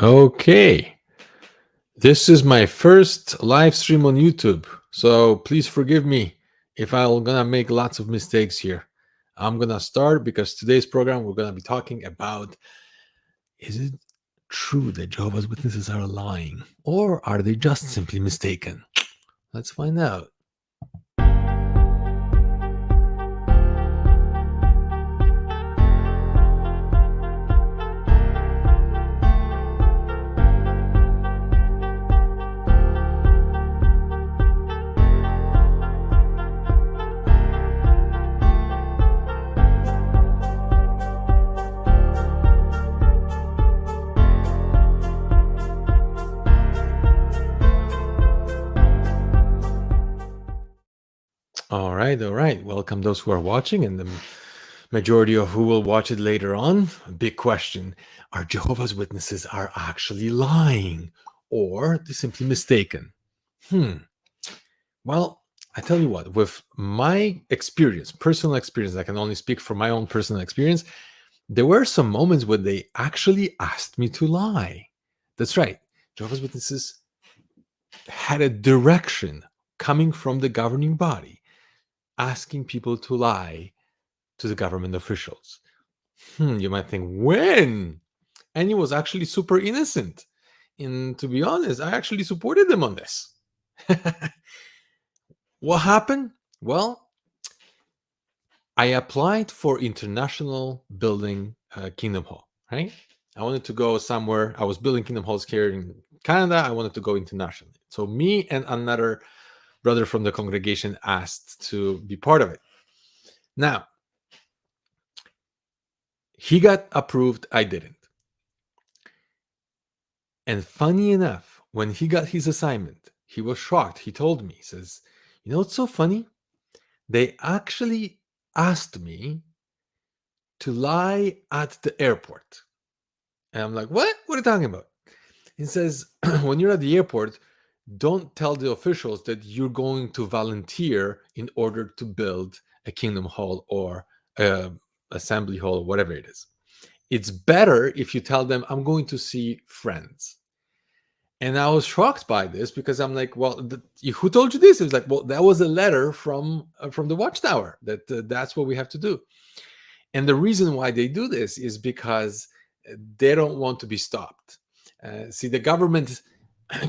Okay, this is my first live stream on YouTube, so please forgive me if I'm gonna make lots of mistakes here. I'm gonna start because today's program we're gonna be talking about, is it true that Jehovah's Witnesses are lying, or are they just simply mistaken? Let's find out. All right, all right. Welcome those who are watching and the majority of who will watch it later on. Big question. Are Jehovah's Witnesses are actually lying or they're simply mistaken? Well, I tell you what, with my experience, personal experience, I can only speak from my own personal experience. There were some moments when they actually asked me to lie. That's right. Jehovah's Witnesses had a direction coming from the governing body asking people to lie to the government officials. You might think, when? And he was actually super innocent. And to be honest, I actually supported them on this. What happened? Well, I applied for international building Kingdom Hall, right? I wanted to go somewhere. I was building Kingdom Halls here in Canada. I wanted to go internationally. So me and another brother from the congregation asked to be part of it. Now, he got approved. I didn't. And funny enough, when he got his assignment, he was shocked. He told me, he says, you know what's so funny? They actually asked me to lie at the airport. And I'm like, what? What are you talking about? He says, when you're at the airport, don't tell the officials that you're going to volunteer in order to build a kingdom hall or a assembly hall or whatever it is. It's better if you tell them, I'm going to see friends. And I was shocked by this because I'm like, well, who told you this? It was like, well, that was a letter from the watchtower that that's what we have to do. And the reason why they do this is because they don't want to be stopped. See, the government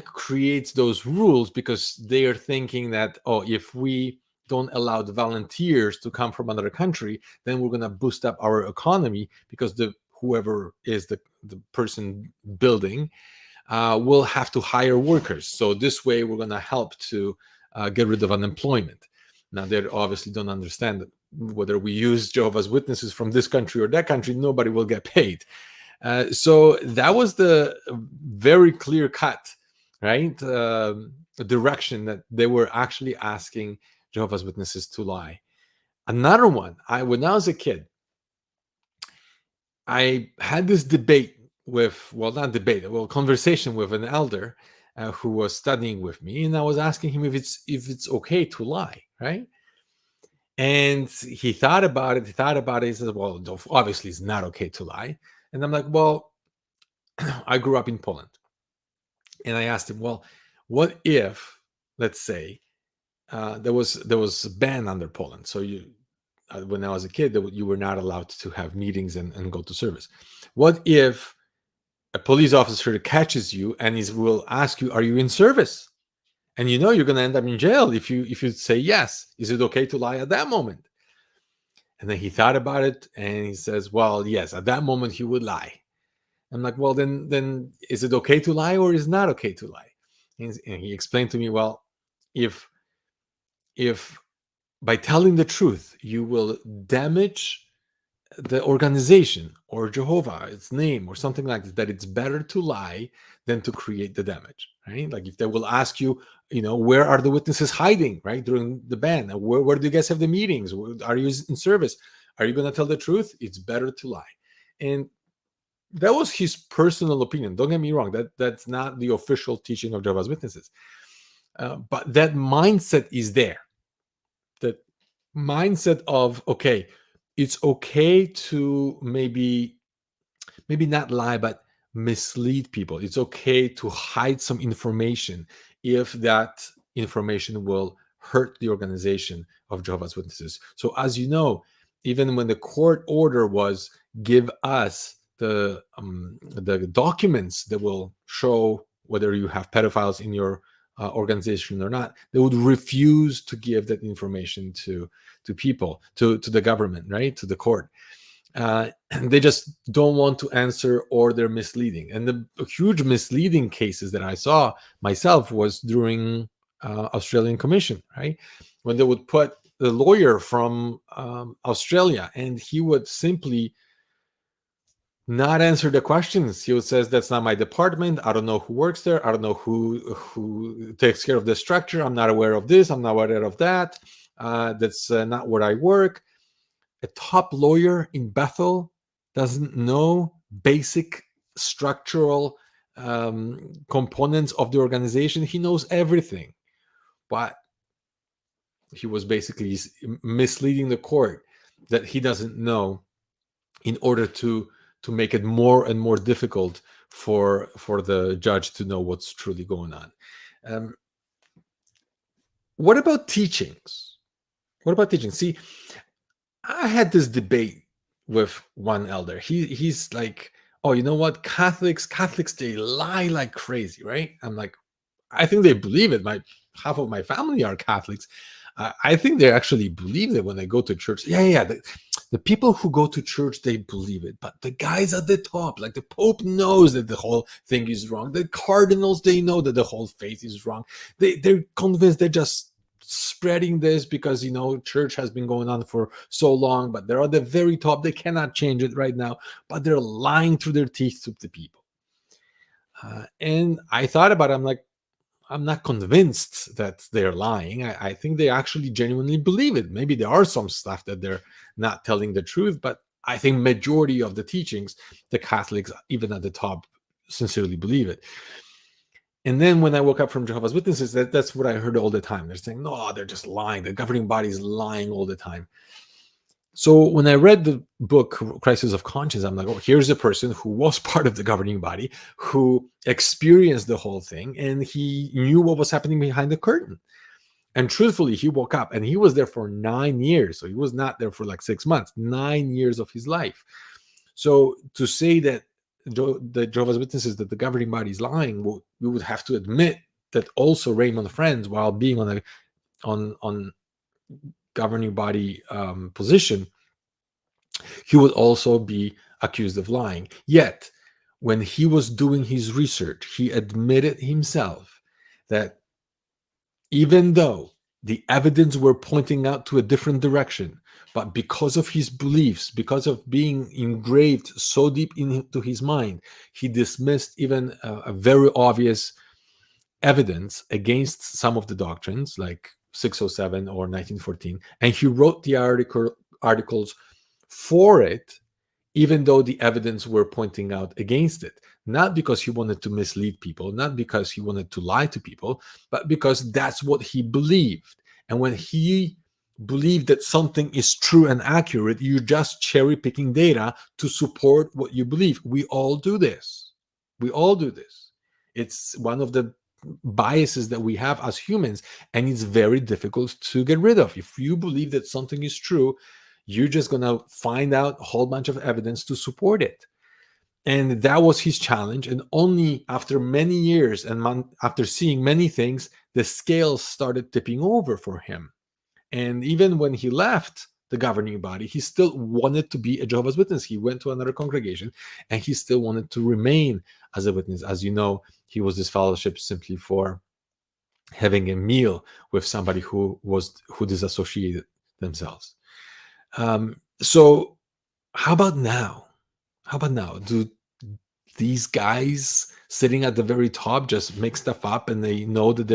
creates those rules because they are thinking that, oh, if we don't allow the volunteers to come from another country, then we're going to boost up our economy because whoever is the person building will have to hire workers. So this way, we're going to help to get rid of unemployment. Now, they obviously don't understand that whether we use Jehovah's Witnesses from this country or that country, nobody will get paid. So that was the very clear cut, right? Direction that they were actually asking Jehovah's Witnesses to lie. Another one, when I was a kid, I had this debate conversation with an elder who was studying with me, and I was asking him if it's okay to lie, right? And he thought about it. He said, well, obviously it's not okay to lie. And I'm like, well, I grew up in Poland. And I asked him, well, what if, let's say, there was a ban under Poland. So when I was a kid, you were not allowed to have meetings and go to service. What if a police officer catches you and he will ask you, are you in service? And you're going to end up in jail if you say yes. Is it okay to lie at that moment? And then he thought about it and he says, well, yes, at that moment he would lie. I'm like, well, then is it okay to lie or is it not okay to lie? And he explained to me, well, if by telling the truth you will damage the organization or Jehovah, its name or something like that, it's better to lie than to create the damage, right? Like if they will ask you, where are the witnesses hiding, right, during the ban? Where do you guys have the meetings? Are you in service? Are you going to tell the truth? It's better to lie. And that was his personal opinion. Don't get me wrong. That's not the official teaching of Jehovah's Witnesses. But that mindset is there. That mindset of, okay, it's okay to maybe not lie, but mislead people. It's okay to hide some information if that information will hurt the organization of Jehovah's Witnesses. So, as you know, even when the court order was give us the documents that will show whether you have pedophiles in your organization or not, they would refuse to give that information to people, to the government, right, to the court. And they just don't want to answer, or they're misleading. And the huge misleading cases that I saw myself was during Australian Commission, right? When they would put the lawyer from Australia, and he would simply not answer the questions. He would says, "That's not my department. I don't know who works there. I don't know who takes care of the structure. I'm not aware of this. I'm not aware of that. That's not where I work." A top lawyer in Bethel doesn't know basic structural components of the organization. He knows everything, but he was basically misleading the court that he doesn't know, in order to make it more and more difficult for the judge to know what's truly going on. What about teachings? What about teaching? See, I had this debate with one elder. He's like, "Oh, you know what? Catholics, they lie like crazy, right?" I'm like, "I think they believe it. My half of my family are Catholics. I think they actually believe it when they go to church. Yeah. The people who go to church, they believe it. But the guys at the top, like the Pope, knows that the whole thing is wrong. The cardinals, they know that the whole faith is wrong. They're convinced. They're just spreading this because, church has been going on for so long, but they're at the very top. They cannot change it right now, but they're lying through their teeth to the people." And I thought about it. I'm like, I'm not convinced that they're lying. I think they actually genuinely believe it. Maybe there are some stuff that they're not telling the truth, but I think majority of the teachings, the Catholics, even at the top, sincerely believe it. And then when I woke up from Jehovah's Witnesses, that's what I heard all the time. They're saying, "No, they're just lying. The governing body is lying all the time." So when I read the book Crisis of Conscience, I'm like, "Oh, here's a person who was part of the governing body, who experienced the whole thing, and he knew what was happening behind the curtain." And truthfully, he woke up, and he was there for 9 years. So he was not there for like 6 months, 9 years of his life. So to say that the Jehovah's Witnesses, that the governing body is lying, we would have to admit that also Raymond Friends, while being on governing body position, he would also be accused of lying. Yet, when he was doing his research, he admitted himself that even though the evidence were pointing out to a different direction, but because of his beliefs, because of being engraved so deep into his mind, he dismissed even a very obvious evidence against some of the doctrines, like 607 or 1914, and he wrote the articles for it, even though the evidence were pointing out against it. Not because he wanted to mislead people, not because he wanted to lie to people, but because that's what he believed. And when he believed that something is true and accurate, you're just cherry picking data to support what you believe. We all do this. We all do this. It's one of the biases that we have as humans, and it's very difficult to get rid of. If you believe that something is true, you're just going to find out a whole bunch of evidence to support it. And that was his challenge. And only after many years and after seeing many things, the scales started tipping over for him. And even when he left the governing body, he still wanted to be a Jehovah's Witness. He went to another congregation, and he still wanted to remain as a witness. As you know, he was disfellowshipped simply for having a meal with somebody who disassociated themselves. So how about now? Do these guys sitting at the very top just make stuff up, and they know that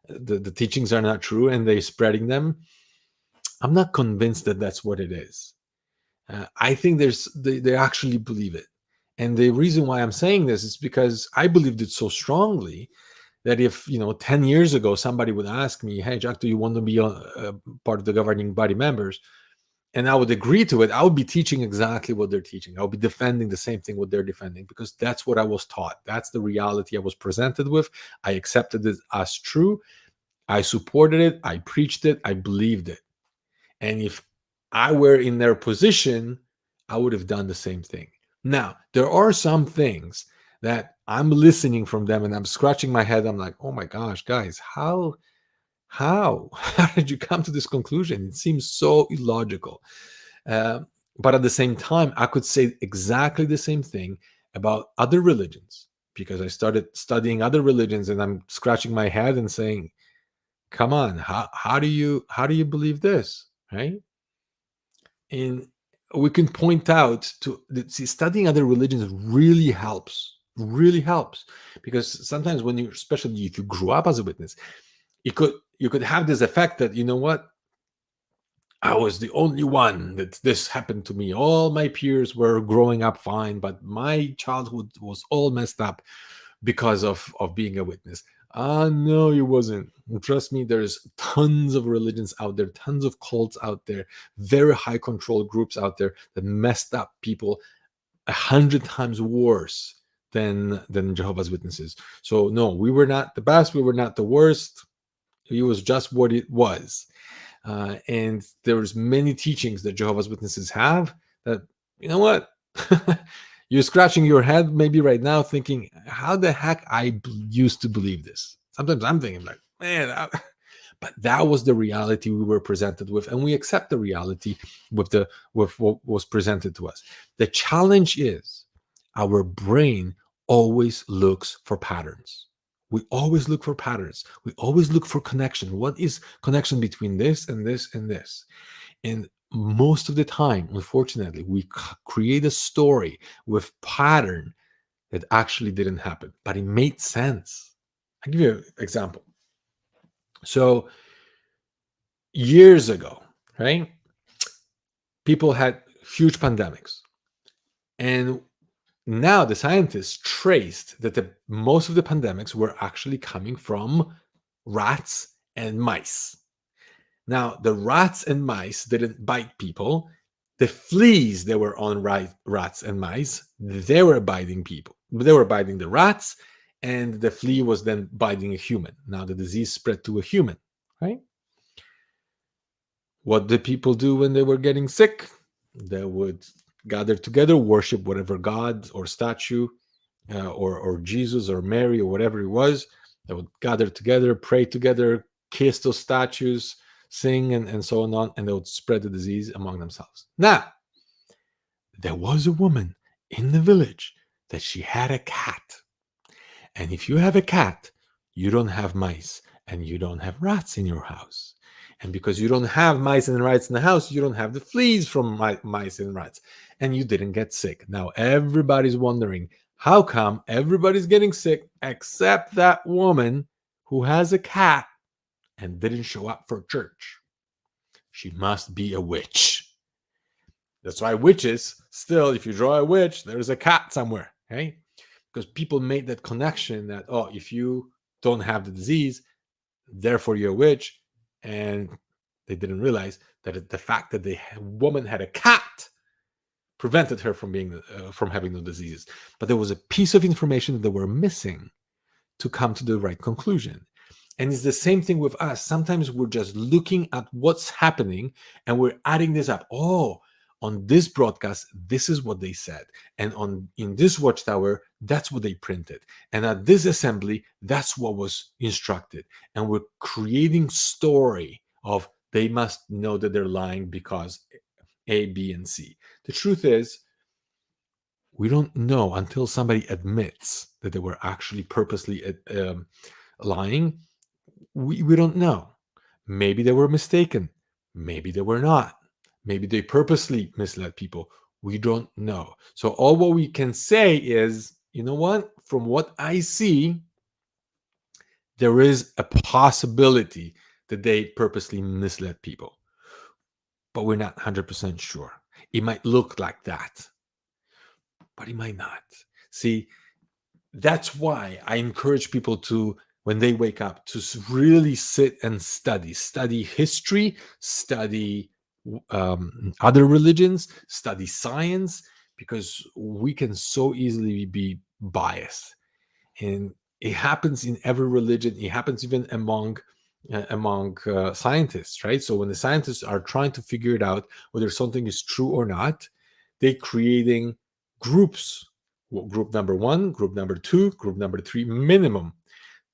the teachings are not true, and they're spreading them? I'm not convinced that that's what it is. I think they actually believe it. And the reason why I'm saying this is because I believed it so strongly that if 10 years ago somebody would ask me, "Hey, Jack, do you want to be a part of the governing body members?" and I would agree to it, I would be teaching exactly what they're teaching. I would be defending the same thing what they're defending, because that's what I was taught. That's the reality I was presented with. I accepted it as true. I supported it. I preached it. I believed it. And if I were in their position, I would have done the same thing. Now, there are some things that I'm listening from them and I'm scratching my head. I'm like, oh my gosh, guys, how did you come to this conclusion? It seems so illogical. Uh, but at the same time, I could say exactly the same thing about other religions, because I started studying other religions and I'm scratching my head and saying, come on, how do you believe this, right? And we can point out to see, studying other religions really helps, because sometimes when you, especially if you grew up as a witness, you could have this effect that, you know what, I was the only one that this happened to me. All my peers were growing up fine, but my childhood was all messed up because of being a witness. No, it wasn't. Trust me, there's tons of religions out there, tons of cults out there, very high control groups out there that messed up people 100 times worse than Jehovah's Witnesses. So no, we were not the best, we were not the worst. It was just what it was. And there's many teachings that Jehovah's Witnesses have that, you know what, you're scratching your head maybe right now thinking, how the heck used to believe this. Sometimes I'm thinking like, man, but that was the reality we were presented with, and we accept the reality with what was presented to us. The challenge is our brain always looks for patterns. We always look for patterns. We always look for connection. What is connection between this and this and this? And most of the time, unfortunately, we create a story with pattern that actually didn't happen, but it made sense. I'll give you an example. So years ago, right? People had huge pandemics. And now the scientists traced that most of the pandemics were actually coming from rats and mice. Now, the rats and mice didn't bite people. The fleas that were on rats and mice, they were biting people. They were biting the rats, and the flea was then biting a human. Now the disease spread to a human, right? What did people do when they were getting sick? They would gather together, worship whatever god or statue, or Jesus or Mary or whatever it was. They would gather together, pray together, kiss those statues, sing, and so on, and they would spread the disease among themselves. Now, there was a woman in the village that she had a cat. And if you have a cat, you don't have mice and you don't have rats in your house. And because you don't have mice and rats in the house, you don't have the fleas from mice and rats. And you didn't get sick. Now everybody's wondering, how come everybody's getting sick except that woman who has a cat and didn't show up for church? She must be a witch. That's why witches, still, if you draw a witch, there's a cat somewhere, okay? Because people made that connection that, oh, if you don't have the disease, therefore you're a witch. And they didn't realize that the fact that the woman had a cat prevented her from having the disease. But there was a piece of information that they were missing to come to the right conclusion. And it's the same thing with us. Sometimes we're just looking at what's happening and we're adding this up. Oh, on this broadcast, this is what they said. And in this watchtower, that's what they printed. And at this assembly, that's what was instructed. And we're creating story of they must know that they're lying because A, B, and C. The truth is, we don't know until somebody admits that they were actually purposely lying. We don't know. Maybe they were mistaken. Maybe they were not. Maybe they purposely misled people. We don't know. So all what we can say is, you know what? From what I see, there is a possibility that they purposely misled people. But we're not 100% sure. It might look like that, but it might not. See, that's why I encourage people to, when they wake up, to really sit and study history, study other religions, study science, because we can so easily be biased. And it happens in every religion. It happens even among scientists, right? So when the scientists are trying to figure it out whether something is true or not, they're creating groups. Group number one, group number two, group number three, minimum.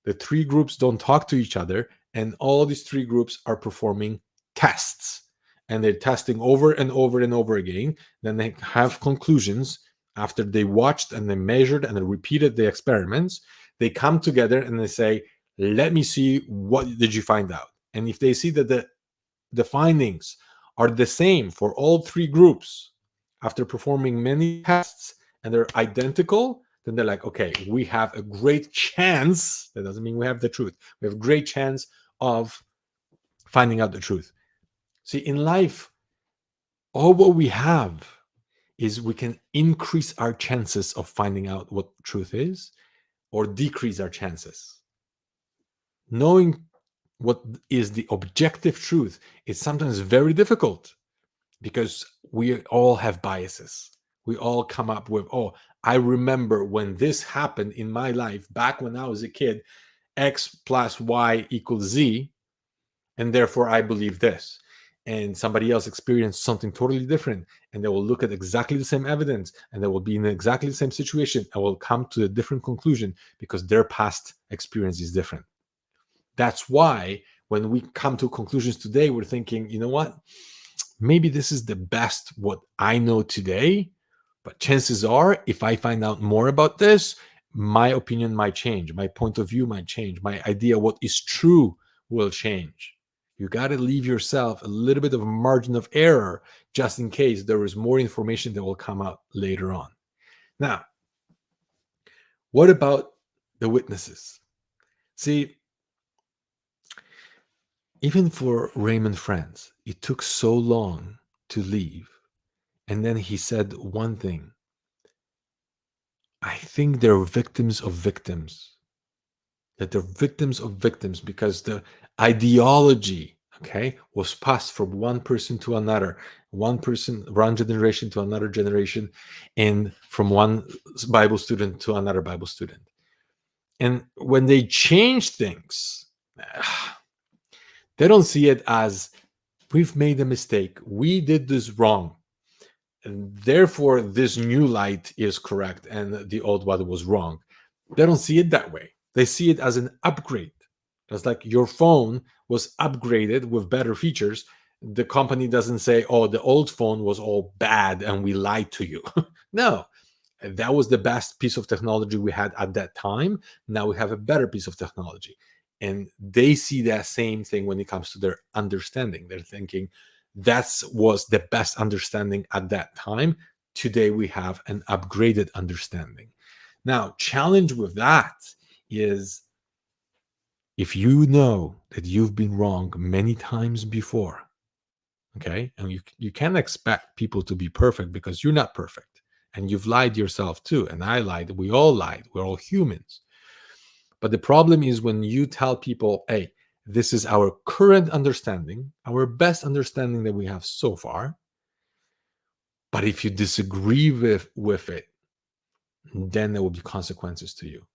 The three groups don't talk to each other, and all these three groups are performing tests. And they're testing over and over and over again. Then they have conclusions after they watched and they measured and they repeated the experiments. They come together and they say, let me see, what did you find out? And if they see that the findings are the same for all three groups after performing many tests and they're identical, then they're like, okay, we have a great chance. That doesn't mean we have the truth. We have a great chance of finding out the truth. See, in life, all what we have is we can increase our chances of finding out what truth is or decrease our chances. Knowing what is the objective truth is sometimes very difficult because we all have biases. We all come up with, oh, I remember when this happened in my life back when I was a kid, X plus Y equals Z, and therefore I believe this. And somebody else experienced something totally different, and they will look at exactly the same evidence, and they will be in exactly the same situation, and will come to a different conclusion because their past experience is different. That's why when we come to conclusions today, we're thinking, you know what? Maybe this is the best what I know today, but chances are, if I find out more about this, my opinion might change, my point of view might change, my idea what is true will change. You got to leave yourself a little bit of a margin of error just in case there is more information that will come out later on. Now, what about the witnesses? See, even for Raymond Franz, it took so long to leave. And then he said one thing: I think they're victims of victims. That they're victims of victims because the ideology, okay, was passed from one person to another, one person, one generation to another generation, and from one Bible student to another Bible student. And when they change things, they don't see it as we've made a mistake. We did this wrong. And therefore, this new light is correct and the old one was wrong. They don't see it that way. They see it as an upgrade. It's like your phone was upgraded with better features. The company doesn't say, oh, the old phone was all bad and we lied to you. No, that was the best piece of technology we had at that time. Now we have a better piece of technology. And they see that same thing when it comes to their understanding. They're thinking that was the best understanding at that time. Today we have an upgraded understanding. Now, challenge with that is if you know that you've been wrong many times before, okay, and you can't expect people to be perfect because you're not perfect. And you've lied yourself too. And I lied. We all lied. We're all humans. But the problem is when you tell people, hey, this is our current understanding, our best understanding that we have so far. But if you disagree with it, then there will be consequences to you.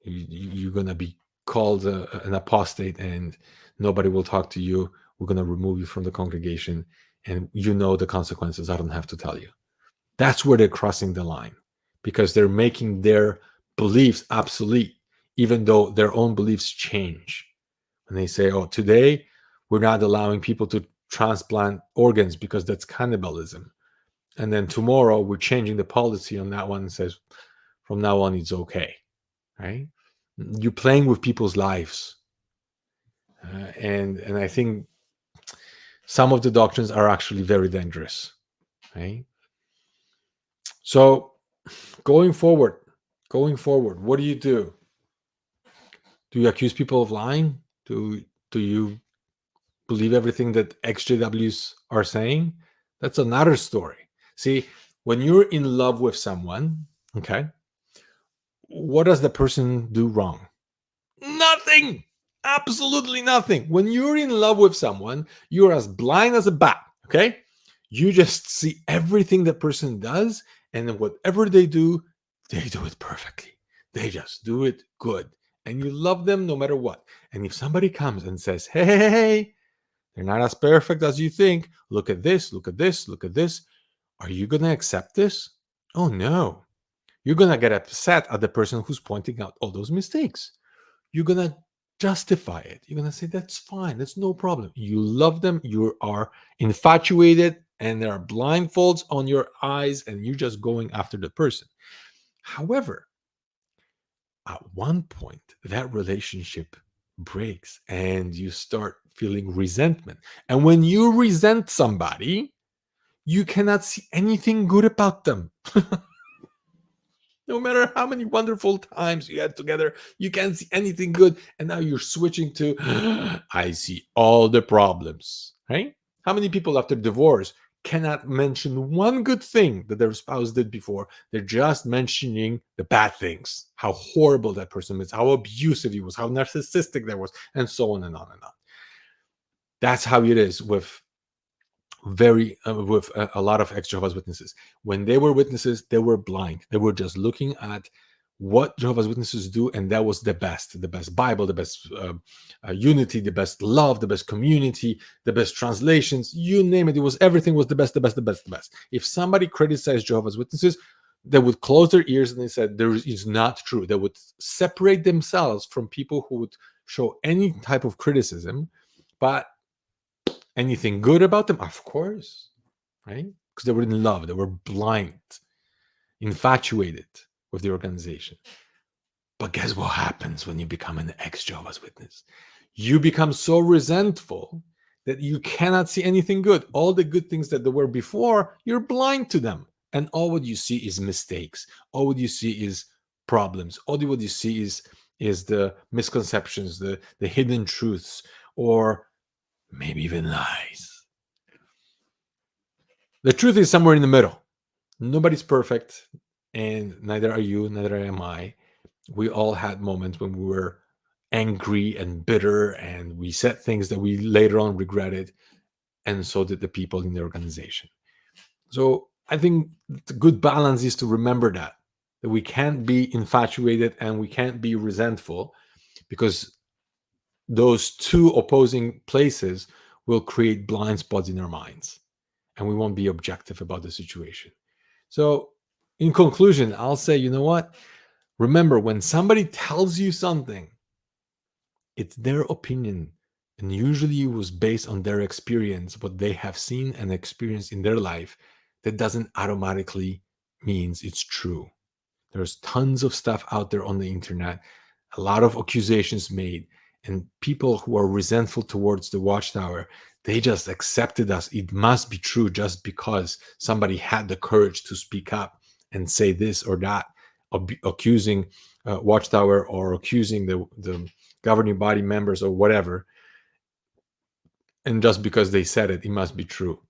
You're going to be called an apostate and nobody will talk to you. We're going to remove you from the congregation. And you know the consequences. I don't have to tell you. That's where they're crossing the line because they're making their beliefs obsolete, even though their own beliefs change. And they say, oh, today we're not allowing people to transplant organs because that's cannibalism. And then tomorrow we're changing the policy on that one and says, from now on, it's okay, right? You're playing with people's lives. And I think some of the doctrines are actually very dangerous, right? So going forward, what do you do? Do you accuse people of lying? Do you believe everything that XJWs are saying? That's another story. See, when you're in love with someone, okay, what does the person do wrong? Nothing. Absolutely nothing. When you're in love with someone, you're as blind as a bat. Okay? You just see everything that person does, and then whatever they do it perfectly. They just do it good. And you love them no matter what. And if somebody comes and says, hey, hey, hey, hey, they're not as perfect as you think. Look at this, look at this, look at this. Are you going to accept this? Oh, no. You're going to get upset at the person who's pointing out all those mistakes. You're going to justify it. You're going to say, that's fine. That's no problem. You love them. You are infatuated, and there are blindfolds on your eyes, and you're just going after the person. However, at one point, that relationship breaks and you start feeling resentment. And when you resent somebody, you cannot see anything good about them. No matter how many wonderful times you had together, you can't see anything good. And now you're switching to, I see all the problems, right? How many people after divorce cannot mention one good thing that their spouse did before? They're just mentioning the bad things, how horrible that person is, how abusive he was, how narcissistic that was, and so on and on and on. That's how it is with a lot of ex-Jehovah's Witnesses. When they were witnesses, they were blind. They were just looking at what Jehovah's Witnesses do, and that was the best Bible, the best unity, the best love, the best community, the best translations, you name it. It was everything was the best, the best, the best, the best. If somebody criticized Jehovah's Witnesses, they would close their ears and they said, there is not true. They would separate themselves from people who would show any type of criticism, but anything good about them? Of course, right? Because they were in love, they were blind, infatuated with the organization. But guess what happens when you become an ex-Jehovah's Witness? You become so resentful that you cannot see anything good. All the good things that there were before, you're blind to them. And all what you see is mistakes. All what you see is problems. All what you see is the misconceptions, the hidden truths, or maybe even lies. The truth is somewhere in the middle. Nobody's perfect, and neither are you, neither am I. We all had moments when we were angry and bitter, and we said things that we later on regretted, and so did the people in the organization. So I think the good balance is to remember that we can't be infatuated and we can't be resentful, because those two opposing places will create blind spots in our minds, and we won't be objective about the situation. So, in conclusion, I'll say, you know what? Remember, when somebody tells you something, it's their opinion. And usually it was based on their experience, what they have seen and experienced in their life. That doesn't automatically means it's true. There's tons of stuff out there on the internet, a lot of accusations made, and people who are resentful towards the Watchtower, they just accepted us. It must be true just because somebody had the courage to speak up and say this or that, accusing Watchtower or accusing the governing body members or whatever. And just because they said it, it must be true.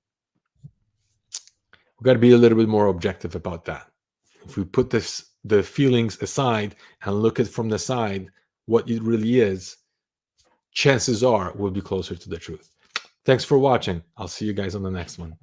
We've got to be a little bit more objective about that. If we put the feelings aside and look at from the side what it really is, chances are we'll be closer to the truth. Thanks for watching. I'll see you guys on the next one.